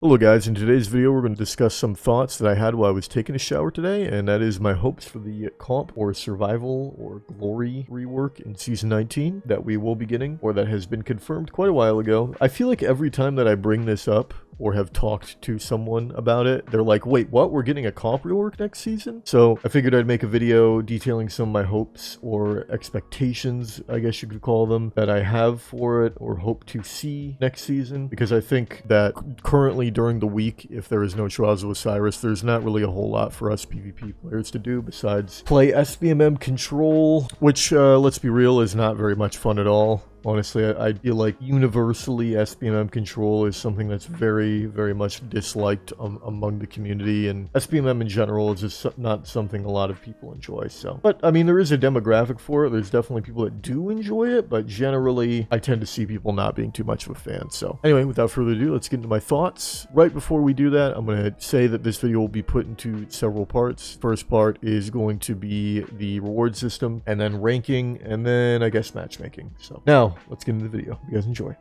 Hello guys, in today's video we're going to discuss some thoughts that I had while I was taking a shower today, and that is my hopes for the comp or survival or glory rework in Season 19 that we will be getting, or that has been confirmed quite a while ago. I feel like every time that I bring this up, or have talked to someone about it, they're like, wait, what? We're getting a comp rework next season? So I figured I'd make a video detailing some of my hopes or expectations, I guess you could call them, that I have for it or hope to see next season. Because I think that currently during the week, if there is no Trials of Osiris, there's not really a whole lot for us PvP players to do besides play SBMM Control, which, let's be real, is not very much fun at all. Honestly, I feel like universally SBMM Control is something that's very, very much disliked among the community, and SBMM in general is just not something a lot of people enjoy, so. But, I mean, there is a demographic for it. There's definitely people that do enjoy it, but generally, I tend to see people not being too much of a fan, so. Anyway, without further ado, let's get into my thoughts. Right before we do that, I'm going to say that this video will be put into several parts. First part is going to be the reward system, and then ranking, and then, I guess, matchmaking, so. Now, let's get into the video. You guys enjoy.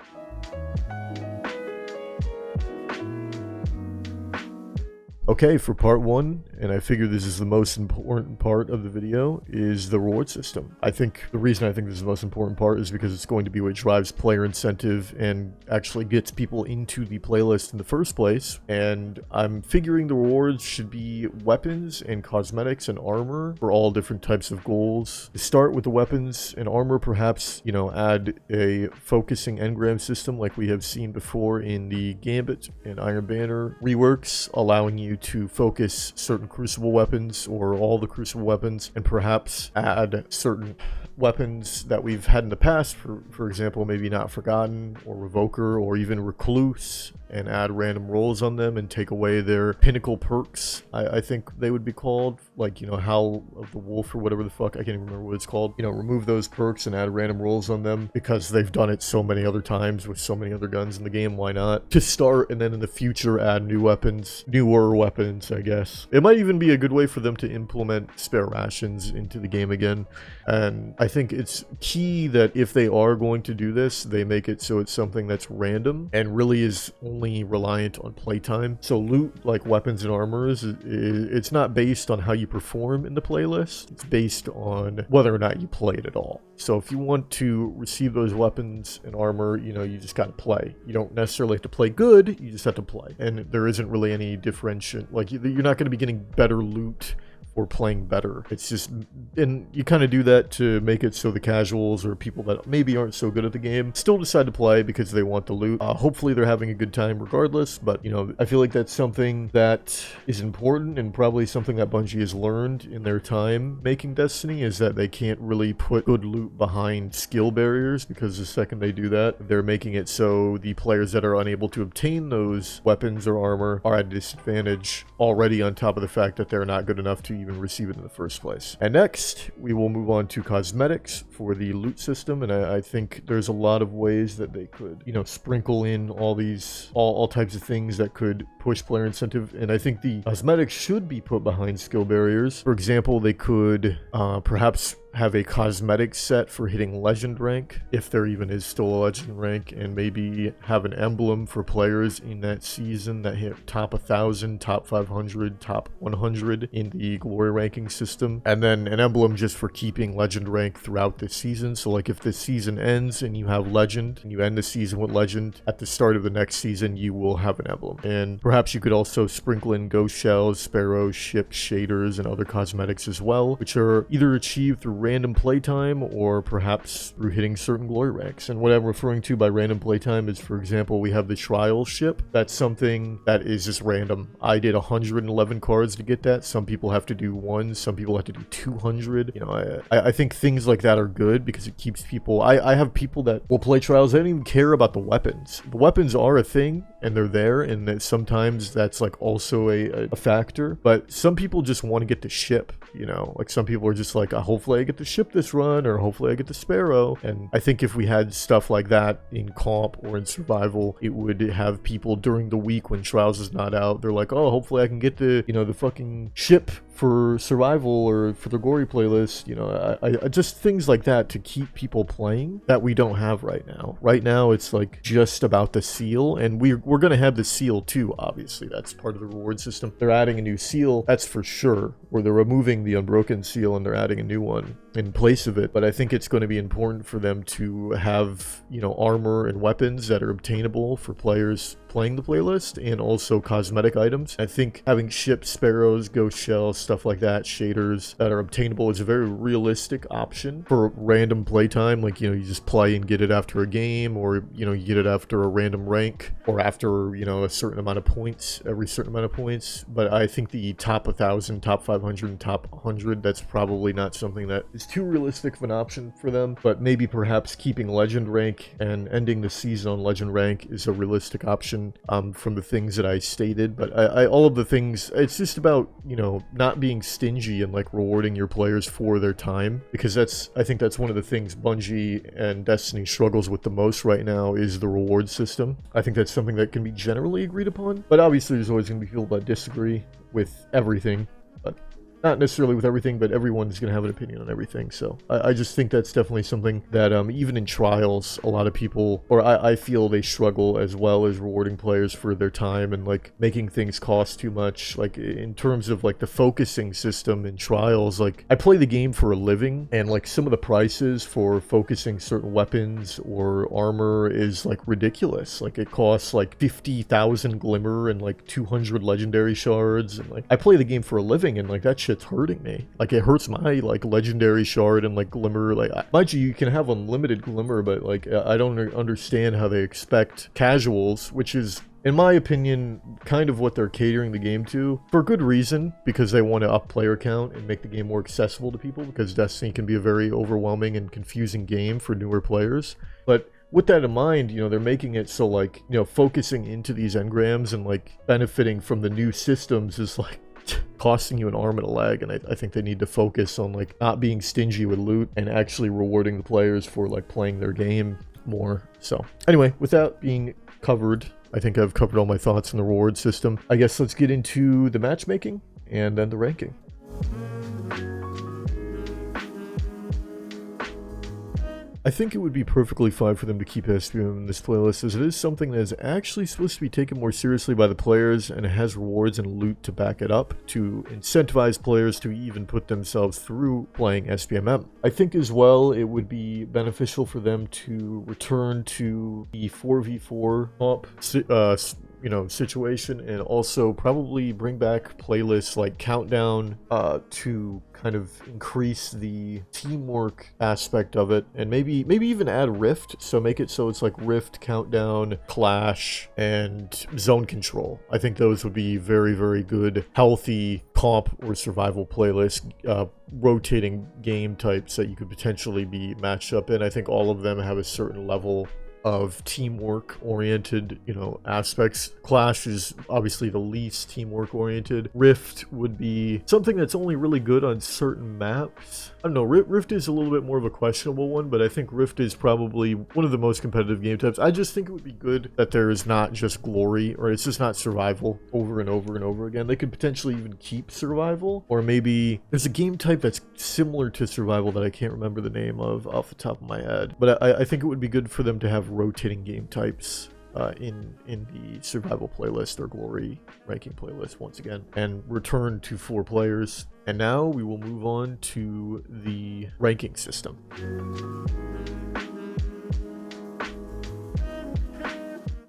Okay, for part one, and I figure this is the most important part of the video, is the reward system. I think the reason I think this is the most important part is because it's going to be what drives player incentive and actually gets people into the playlist in the first place. And I'm figuring the rewards should be weapons and cosmetics and armor for all different types of goals. To start with the weapons and armor, perhaps, you know, add a focusing engram system like we have seen before in the Gambit and Iron Banner reworks, allowing you to focus certain crucible weapons or all the crucible weapons, and perhaps add certain weapons that we've had in the past, for example, maybe Not Forgotten or Revoker or even Recluse, and add random rolls on them and take away their pinnacle perks, I think they would be called, like, you know, Howl of the Wolf or whatever the fuck, I can't even remember what it's called. You know, remove those perks and add random rolls on them because they've done it so many other times with so many other guns in the game, why not? To start, and then in the future add new weapons, newer weapons, I guess. It might even be a good way for them to implement spare rations into the game again, and I think it's key that if they are going to do this, they make it so it's something that's random and really is only reliant on playtime. So loot like weapons and armors, it's not based on how you perform in the playlist. It's based on whether or not you play it at all. So if you want to receive those weapons and armor, you know, you just got to play. You don't necessarily have to play good, you just have to play. And there isn't really any differentiation. Like, you're not going to be getting better loot or playing better. It's just, and you kind of do that to make it so the casuals or people that maybe aren't so good at the game still decide to play because they want the loot. Hopefully they're having a good time regardless, but, you know, I feel like that's something that is important and probably something that Bungie has learned in their time making Destiny, is that they can't really put good loot behind skill barriers, because the second they do that, they're making it so the players that are unable to obtain those weapons or armor are at a disadvantage already, on top of the fact that they're not good enough to even receive it in the first place. And next, we will move on to cosmetics for the loot system, and I think there's a lot of ways that they could, you know, sprinkle in all these, all types of things that could push player incentive, and I think the cosmetics should be put behind skill barriers. For example, they could perhaps have a cosmetic set for hitting legend rank, if there even is still a legend rank, and maybe have an emblem for players in that season that hit top 1,000, top 500, top 100 in the glory ranking system, and then an emblem just for keeping legend rank throughout this season. So like if this season ends and you have legend and you end the season with legend, at the start of the next season you will have an emblem. And perhaps you could also sprinkle in ghost shells, sparrows, ship shaders, and other cosmetics as well, which are either achieved through random playtime or perhaps through hitting certain glory ranks. And what I'm referring to by random playtime is, for example, we have the trial ship. That's something that is just random. I did 111 cards to get that. Some people have to do 1, some people have to do 200. You know, I think things like that are good because it keeps people, I have people that will play trials, they don't even care about the weapons. The weapons are a thing and they're there, and that sometimes that's like also a factor, but some people just want to get the ship, you know, like some people are just like, hopefully I get to ship this run, or hopefully I get the Sparrow. And I think if we had stuff like that in comp or in survival, it would have people during the week when Trials is not out, they're like, oh, hopefully I can get the, you know, the fucking ship for survival or for the glory playlist, you know, I just things like that to keep people playing that we don't have right now. Right now, it's like just about the seal, and we're going to have the seal too, obviously. That's part of the reward system. They're adding a new seal, that's for sure, where they're removing the unbroken seal and they're adding a new one in place of it. But I think it's going to be important for them to have, you know, armor and weapons that are obtainable for players playing the playlist, and also cosmetic items. I think having ships, sparrows, ghost shells, stuff like that, shaders that are obtainable is a very realistic option for random playtime. Like, you know, you just play and get it after a game, or, you know, you get it after a random rank, or after, you know, a certain amount of points, every certain amount of points. But I think the top 1,000, top 500, and top 100, that's probably not something that is too realistic of an option for them. But maybe perhaps keeping legend rank and ending the season on legend rank is a realistic option from the things that I stated. But I all of the things, it's just about, you know, not being stingy and like rewarding your players for their time, because I think that's one of the things Bungie and Destiny struggles with the most right now, is the reward system. I think that's something that can be generally agreed upon, but obviously there's always going to be people that disagree with everything. Not necessarily with everything, but everyone's going to have an opinion on everything. So I just think that's definitely something that even in trials, a lot of people, or I feel they struggle as well as rewarding players for their time and like making things cost too much. Like in terms of like the focusing system in trials, like I play the game for a living, and like some of the prices for focusing certain weapons or armor is like ridiculous. Like it costs like 50,000 glimmer and like 200 legendary shards, and like I play the game for a living, and like that shit's hurting me. Like it hurts my like legendary shard and like glimmer. Like mind you can have unlimited glimmer, but like I don't understand how they expect casuals, which is in my opinion kind of what they're catering the game to, for good reason, because they want to up player count and make the game more accessible to people, because Destiny can be a very overwhelming and confusing game for newer players. But with that in mind, you know, they're making it so like, you know, focusing into these engrams and like benefiting from the new systems is like costing you an arm and a leg. And I think they need to focus on like not being stingy with loot and actually rewarding the players for like playing their game more. So anyway, with that being covered, I think I've covered all my thoughts on the reward system. I guess let's get into the matchmaking and then the ranking. I think it would be perfectly fine for them to keep SPM in this playlist, as it is something that is actually supposed to be taken more seriously by the players, and it has rewards and loot to back it up, to incentivize players to even put themselves through playing SPMM. I think as well it would be beneficial for them to return to the 4v4 comp you know, situation, and also probably bring back playlists like Countdown to kind of increase the teamwork aspect of it, and maybe even add Rift, so make it so it's like Rift, Countdown, Clash, and Zone Control. I think those would be very, very good, healthy comp or survival playlists, rotating game types that you could potentially be matched up in. I think all of them have a certain level of teamwork oriented, you know, aspects. Clash is obviously the least teamwork oriented. Rift would be something that's only really good on certain maps. I don't know, Rift is a little bit more of a questionable one, but I think Rift is probably one of the most competitive game types. I just think it would be good that there is not just glory, or it's just not survival over and over and over again. They could potentially even keep survival, or maybe there's a game type that's similar to survival that I can't remember the name of off the top of my head, but I think it would be good for them to have rotating game types in the survival playlist or glory ranking playlist once again, and return to 4 players. And now we will move on to the ranking system.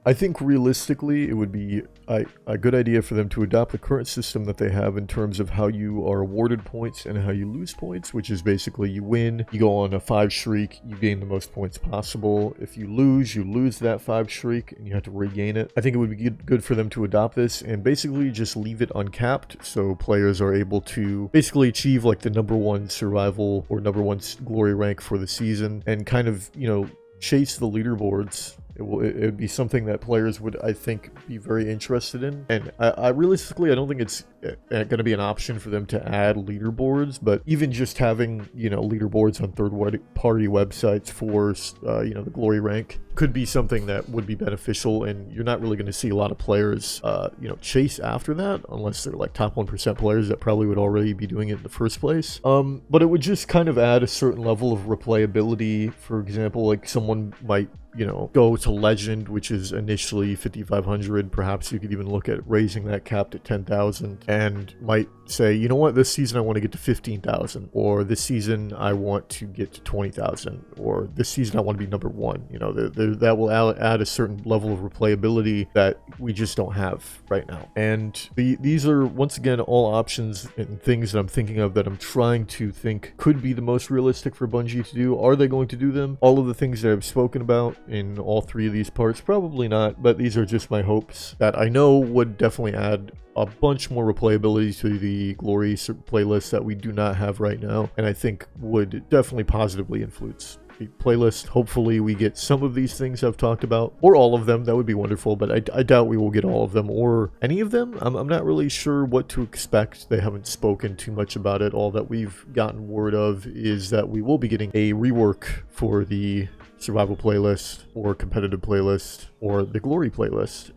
I think realistically it would be a good idea for them to adopt the current system that they have in terms of how you are awarded points and how you lose points, which is basically you win, you go on a 5 streak, you gain the most points possible. If you lose that 5 streak and you have to regain it. I think it would be good for them to adopt this and basically just leave it uncapped, so players are able to basically achieve like the #1 survival or #1 glory rank for the season, and kind of, you know, chase the leaderboards. It would be something that players would, I think, be very interested in. And I realistically, I don't think it's going to be an option for them to add leaderboards, but even just having, you know, leaderboards on third-party websites for, you know, the glory rank could be something that would be beneficial, and you're not really going to see a lot of players, you know, chase after that unless they're like top 1% players that probably would already be doing it in the first place. But it would just kind of add a certain level of replayability. For example, like someone might, you know, go to Legend, which is initially 5,500. Perhaps you could even look at raising that cap to 10,000 and might say, you know what, this season I want to get to 15,000, or this season I want to get to 20,000, or this season I want to be number 1. You know, that will add a certain level of replayability that we just don't have right now. And these are, once again, all options and things that I'm thinking of that I'm trying to think could be the most realistic for Bungie to do. Are they going to do them? All of the things that I've spoken about in all 3 of these parts, probably not, but these are just my hopes that I know would definitely add a bunch more replayability to the Glory playlist that we do not have right now, and I think would definitely positively influence the playlist. Hopefully we get some of these things I've talked about, or all of them. That would be wonderful, but I doubt we will get all of them or any of them. I'm not really sure what to expect. They haven't spoken too much about it. All that we've gotten word of is that we will be getting a rework for the survival playlist or competitive playlist or the Glory playlist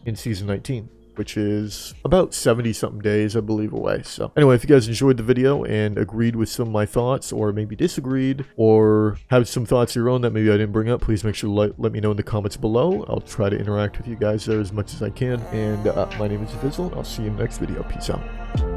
in season 19, which is about 70-something days, I believe, away. So anyway, if you guys enjoyed the video and agreed with some of my thoughts, or maybe disagreed, or have some thoughts of your own that maybe I didn't bring up, please make sure to let me know in the comments below. I'll try to interact with you guys there as much as I can. And my name is Diffizzle, and I'll see you in the next video. Peace out.